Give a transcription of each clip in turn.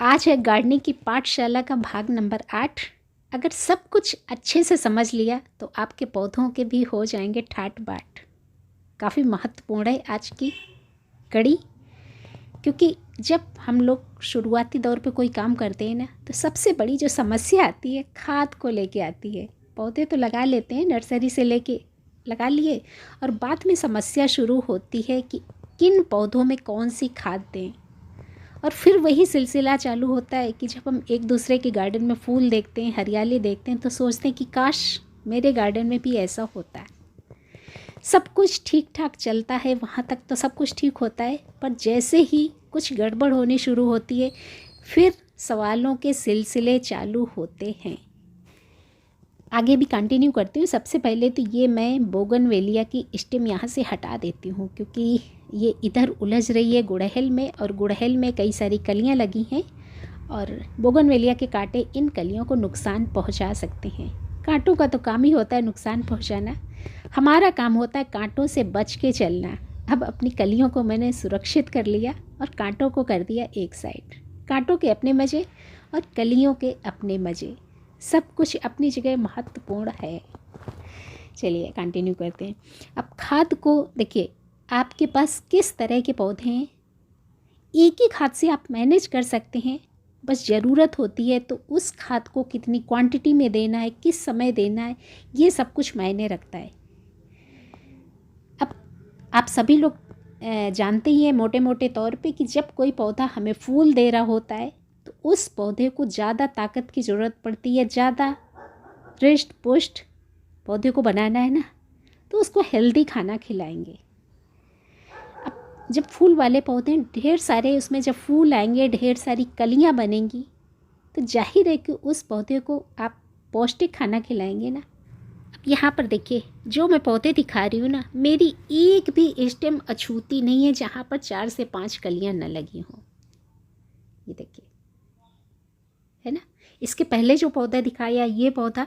आज है गार्डनिंग की पाठशाला का भाग नंबर 8। अगर सब कुछ अच्छे से समझ लिया तो आपके पौधों के भी हो जाएंगे ठाट बाट। काफ़ी महत्वपूर्ण है आज की कड़ी, क्योंकि जब हम लोग शुरुआती दौर पे कोई काम करते हैं ना, तो सबसे बड़ी जो समस्या आती है खाद को लेके आती है। पौधे तो लगा लेते हैं, नर्सरी से लेके लगा लिए, और बाद में समस्या शुरू होती है कि किन पौधों में कौन सी खाद दें। और फिर वही सिलसिला चालू होता है कि जब हम एक दूसरे के गार्डन में फूल देखते हैं, हरियाली देखते हैं, तो सोचते हैं कि काश मेरे गार्डन में भी ऐसा होता है। सब कुछ ठीक ठाक चलता है, वहाँ तक तो सब कुछ ठीक होता है, पर जैसे ही कुछ गड़बड़ होनी शुरू होती है, फिर सवालों के सिलसिले चालू होते हैं। आगे भी कंटिन्यू करती हूँ। सबसे पहले तो ये मैं बोगनवेलिया की स्टेम यहाँ से हटा देती हूँ, क्योंकि ये इधर उलझ रही है गुड़हल में, और गुड़हल में कई सारी कलियाँ लगी हैं, और बोगनवेलिया के कांटे इन कलियों को नुकसान पहुँचा सकते हैं। कांटों का तो काम ही होता है नुकसान पहुँचाना, हमारा काम होता है कांटों से बच के चलना। अब अपनी कलियों को मैंने सुरक्षित कर लिया और कांटों को कर दिया एक साइड। कांटों के अपने मज़े और कलियों के अपने मज़े, सब कुछ अपनी जगह महत्वपूर्ण है। चलिए कंटिन्यू करते हैं। अब खाद को देखिए, आपके पास किस तरह के पौधे हैं, एक ही खाद से आप मैनेज कर सकते हैं। बस ज़रूरत होती है तो उस खाद को कितनी क्वांटिटी में देना है, किस समय देना है, ये सब कुछ मायने रखता है। अब आप सभी लोग जानते ही हैं मोटे मोटे तौर पे कि जब कोई पौधा हमें फूल दे रहा होता है तो उस पौधे को ज़्यादा ताकत की ज़रूरत पड़ती है, ज़्यादा हृष्ट पुष्ट पौधे को बनाना है ना, तो उसको हेल्दी खाना खिलाएंगे। अब जब फूल वाले पौधे ढेर सारे, उसमें जब फूल आएंगे, ढेर सारी कलियां बनेंगी, तो जाहिर है कि उस पौधे को आप पौष्टिक खाना खिलाएंगे ना। अब यहाँ पर देखिए, जो मैं पौधे दिखा रही हूँ ना, मेरी एक भी स्टेम अछूती नहीं है जहाँ पर 4 से 5 कलियां न लगी हों। ये देखिए, है ना। इसके पहले जो पौधा दिखाया, ये पौधा,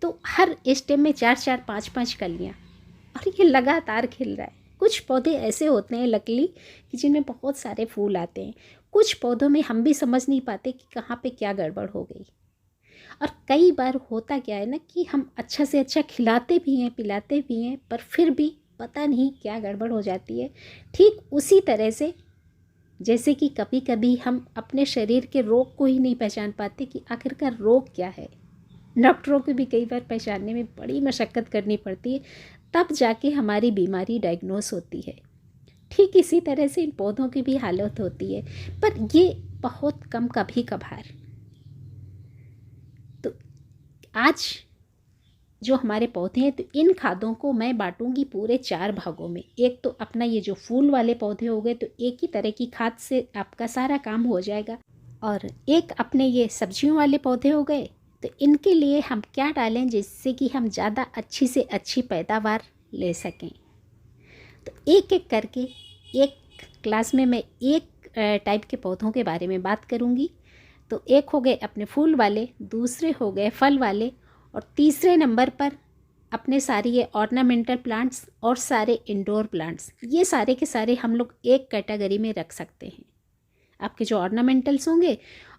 तो हर स्टेम में 4-4, 5-5 कलियाँ, और ये लगातार खिल रहा है। कुछ पौधे ऐसे होते हैं लकली कि जिनमें बहुत सारे फूल आते हैं। कुछ पौधों में हम भी समझ नहीं पाते कि कहाँ पे क्या गड़बड़ हो गई। और कई बार होता क्या है ना कि हम अच्छा से अच्छा खिलाते भी हैं, पिलाते भी हैं, पर फिर भी पता नहीं क्या गड़बड़ हो जाती है। ठीक उसी तरह से जैसे कि कभी कभी हम अपने शरीर के रोग को ही नहीं पहचान पाते कि आखिरकार रोग क्या है। डॉक्टरों को भी कई बार पहचानने में बड़ी मशक्क़त करनी पड़ती है, तब जाके हमारी बीमारी डायग्नोस होती है। ठीक इसी तरह से इन पौधों की भी हालत होती है, पर ये बहुत कम कभी कभार। तो आज जो हमारे पौधे हैं, तो इन खादों को मैं बांटूंगी पूरे 4 भागों में। एक तो अपना ये जो फूल वाले पौधे हो गए, तो एक ही तरह की खाद से आपका सारा काम हो जाएगा। और एक अपने ये सब्जियों वाले पौधे हो गए, तो इनके लिए हम क्या डालें जिससे कि हम ज़्यादा अच्छी से अच्छी पैदावार ले सकें। तो एक एक करके एक क्लास में मैं एक टाइप के पौधों के बारे में बात करूंगी। तो एक हो गए अपने फूल वाले, दूसरे हो गए फल वाले, और तीसरे नंबर पर अपने सारे ये ऑर्नामेंटल प्लांट्स और सारे इंडोर प्लांट्स। ये सारे के सारे हम लोग एक कैटेगरी में रख सकते हैं। आपके जो ऑर्नामेंटल्स होंगे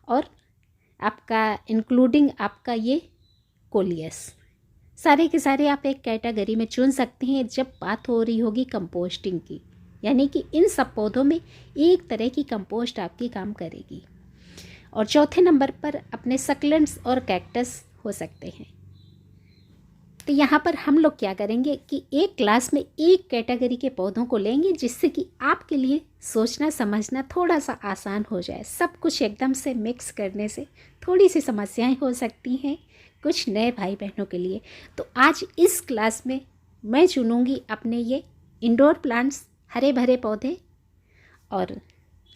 और आपका इंक्लूडिंग आपका ये कोलियस, सारे के सारे आप एक कैटेगरी में चुन सकते हैं जब बात हो रही होगी कंपोस्टिंग की। यानी कि इन सब पौधों में एक तरह की कंपोस्ट आपकी काम करेगी। और चौथे नंबर पर अपने सक्लेंट्स और कैक्टस हो सकते हैं। तो यहाँ पर हम लोग क्या करेंगे कि एक क्लास में एक कैटेगरी के पौधों को लेंगे, जिससे कि आपके लिए सोचना समझना थोड़ा सा आसान हो जाए। सब कुछ एकदम से मिक्स करने से थोड़ी सी समस्याएं हो सकती हैं कुछ नए भाई बहनों के लिए। तो आज इस क्लास में मैं चुनूँगी अपने ये इंडोर प्लांट्स, हरे भरे पौधे, और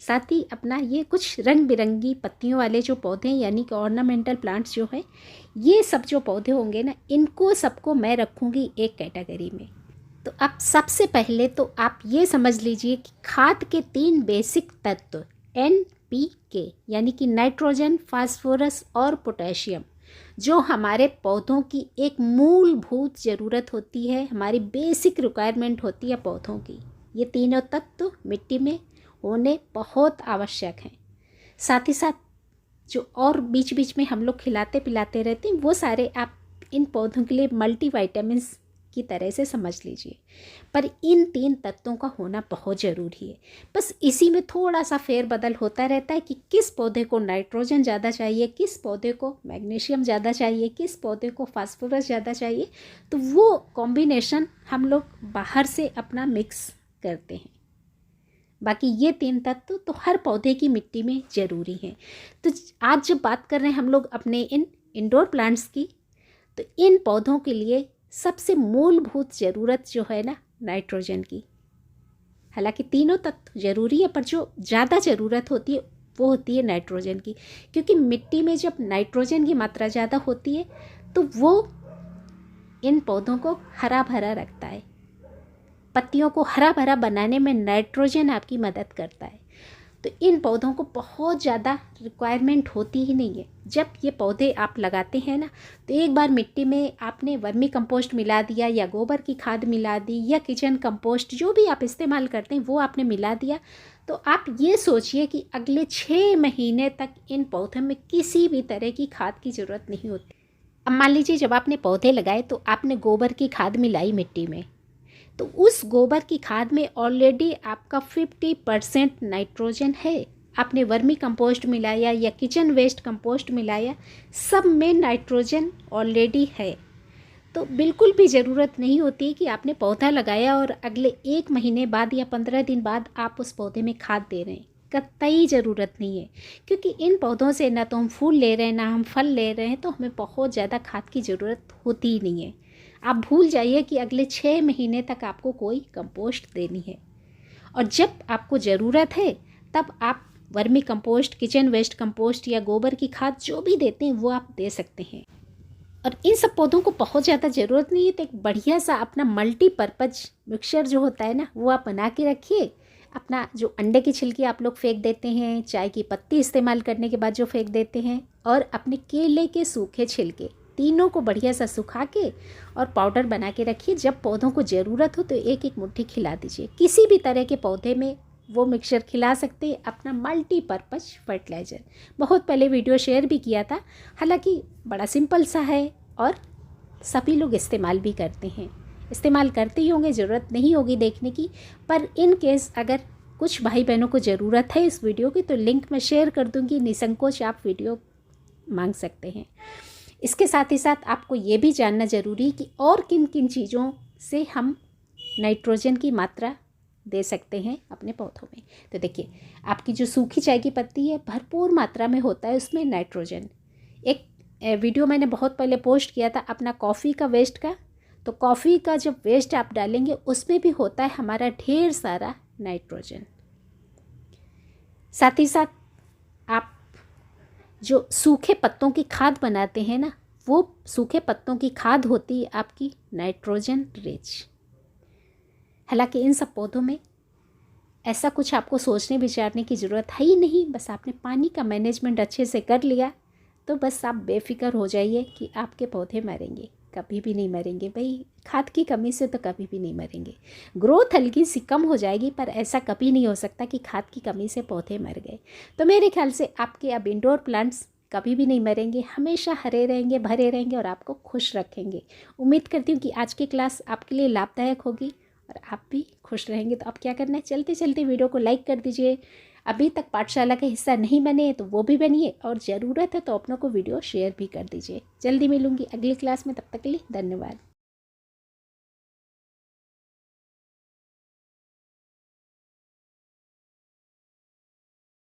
साथ ही अपना ये कुछ रंग बिरंगी पत्तियों वाले जो पौधे हैं, यानी कि ऑर्नामेंटल प्लांट्स जो है, ये सब जो पौधे होंगे ना, इनको सबको मैं रखूँगी एक कैटेगरी में। तो अब सबसे पहले तो आप ये समझ लीजिए कि खाद के 3 बेसिक तत्व NPK, यानी कि नाइट्रोजन, फास्फोरस और पोटेशियम, जो हमारे पौधों की एक मूलभूत ज़रूरत होती है, हमारी बेसिक रिक्वायरमेंट होती है पौधों की। ये तीनों तत्व मिट्टी में होने बहुत आवश्यक हैं। साथ ही साथ जो और बीच बीच में हम लोग खिलाते पिलाते रहते हैं, वो सारे आप इन पौधों के लिए मल्टीविटामिन्स की तरह से समझ लीजिए। पर इन 3 तत्वों का होना बहुत ज़रूरी है। बस इसी में थोड़ा सा फेरबदल होता रहता है कि किस पौधे को नाइट्रोजन ज़्यादा चाहिए, किस पौधे को मैग्नीशियम ज़्यादा चाहिए, किस पौधे को फास्फोरस ज़्यादा चाहिए। तो वो कॉम्बिनेशन हम लोग बाहर से अपना मिक्स करते हैं। बाकी ये 3 तत्व तो हर पौधे की मिट्टी में ज़रूरी हैं। तो आज जब बात कर रहे हैं हम लोग अपने इन इंडोर प्लांट्स की, तो इन पौधों के लिए सबसे मूलभूत ज़रूरत जो है ना, नाइट्रोजन की। हालांकि तीनों तत्व ज़रूरी है, पर जो ज़्यादा ज़रूरत होती है वो होती है नाइट्रोजन की। क्योंकि मिट्टी में जब नाइट्रोजन की मात्रा ज़्यादा होती है तो वो इन पौधों को हरा भरा रखता है। पत्तियों को हरा भरा बनाने में नाइट्रोजन आपकी मदद करता है। तो इन पौधों को बहुत ज़्यादा रिक्वायरमेंट होती ही नहीं है। जब ये पौधे आप लगाते हैं ना, तो एक बार मिट्टी में आपने वर्मी कंपोस्ट मिला दिया या गोबर की खाद मिला दी या किचन कंपोस्ट, जो भी आप इस्तेमाल करते हैं वो आपने मिला दिया, तो आप ये सोचिए कि अगले 6 महीने तक इन पौधों में किसी भी तरह की खाद की ज़रूरत नहीं होती। अब मान लीजिए जब आपने पौधे लगाए तो आपने गोबर की खाद मिलाई मिट्टी में, तो उस गोबर की खाद में ऑलरेडी आपका 50% नाइट्रोजन है। आपने वर्मी कंपोस्ट मिलाया या किचन वेस्ट कंपोस्ट मिलाया, सब में नाइट्रोजन ऑलरेडी है। तो बिल्कुल भी ज़रूरत नहीं होती कि आपने पौधा लगाया और अगले 1 महीने बाद या 15 दिन बाद आप उस पौधे में खाद दे रहे हैं। कतई ज़रूरत नहीं है, क्योंकि इन पौधों से ना तो हम फूल ले रहे हैं ना हम फल ले रहे हैं, तो हमें बहुत ज़्यादा खाद की ज़रूरत होती ही नहीं है। आप भूल जाइए कि अगले 6 महीने तक आपको कोई कंपोस्ट देनी है, और जब आपको ज़रूरत है तब आप vermicompost, kitchen waste compost या गोबर की खाद जो भी देते हैं वो आप दे सकते हैं। और इन सब पौधों को बहुत ज़्यादा ज़रूरत नहीं है, तो एक बढ़िया सा अपना मल्टीपर्पज़ मिक्सचर जो होता है ना, वो आप बना के रखिए। अपना जो अंडे की छिलकी आप लोग फेंक देते हैं, चाय की पत्ती इस्तेमाल करने के बाद जो फेंक देते हैं, और अपने केले के सूखे छिलके, तीनों को बढ़िया सा सुखा के और पाउडर बना के रखिए। जब पौधों को ज़रूरत हो तो एक एक मुट्ठी खिला दीजिए। किसी भी तरह के पौधे में वो मिक्सचर खिला सकते हैं, अपना मल्टीपर्पज़ फर्टिलाइज़र। बहुत पहले वीडियो शेयर भी किया था, हालांकि बड़ा सिंपल सा है और सभी लोग इस्तेमाल भी करते हैं। इस्तेमाल करते ही होंगे, ज़रूरत नहीं होगी देखने की। पर इन केस अगर कुछ भाई बहनों को ज़रूरत है इस वीडियो की, तो लिंक मैं शेयर कर दूँगी, निसंकोच आप वीडियो मांग सकते हैं। इसके साथ ही साथ आपको ये भी जानना ज़रूरी है कि और किन किन चीज़ों से हम नाइट्रोजन की मात्रा दे सकते हैं अपने पौधों में। तो देखिए, आपकी जो सूखी चाय की पत्ती है, भरपूर मात्रा में होता है उसमें नाइट्रोजन। एक वीडियो मैंने बहुत पहले पोस्ट किया था अपना कॉफ़ी का वेस्ट का, तो कॉफ़ी का जब वेस्ट आप डालेंगे उसमें भी होता है हमारा ढेर सारा नाइट्रोजन। साथ ही साथ आप जो सूखे पत्तों की खाद बनाते हैं ना, वो सूखे पत्तों की खाद होती है आपकी नाइट्रोजन रिच। हालांकि इन सब पौधों में ऐसा कुछ आपको सोचने विचारने की ज़रूरत है ही नहीं। बस आपने पानी का मैनेजमेंट अच्छे से कर लिया तो बस आप बेफिक्र हो जाइए कि आपके पौधे मरेंगे, कभी भी नहीं मरेंगे। भाई, खाद की कमी से तो कभी भी नहीं मरेंगे। ग्रोथ हल्की सी कम हो जाएगी, पर ऐसा कभी नहीं हो सकता कि खाद की कमी से पौधे मर गए। तो मेरे ख्याल से आपके अब इंडोर प्लांट्स कभी भी नहीं मरेंगे, हमेशा हरे रहेंगे, भरे रहेंगे और आपको खुश रखेंगे। उम्मीद करती हूँ कि आज की क्लास आपके लिए लाभदायक होगी और आप भी खुश रहेंगे। तो अब क्या करना है, चलते चलते वीडियो को लाइक कर दीजिए। अभी तक पाठशाला का हिस्सा नहीं बने तो वो भी बनिए, और ज़रूरत है तो अपनों को वीडियो शेयर भी कर दीजिए। जल्दी मिलूंगी अगली क्लास में, तब तक के लिए धन्यवाद।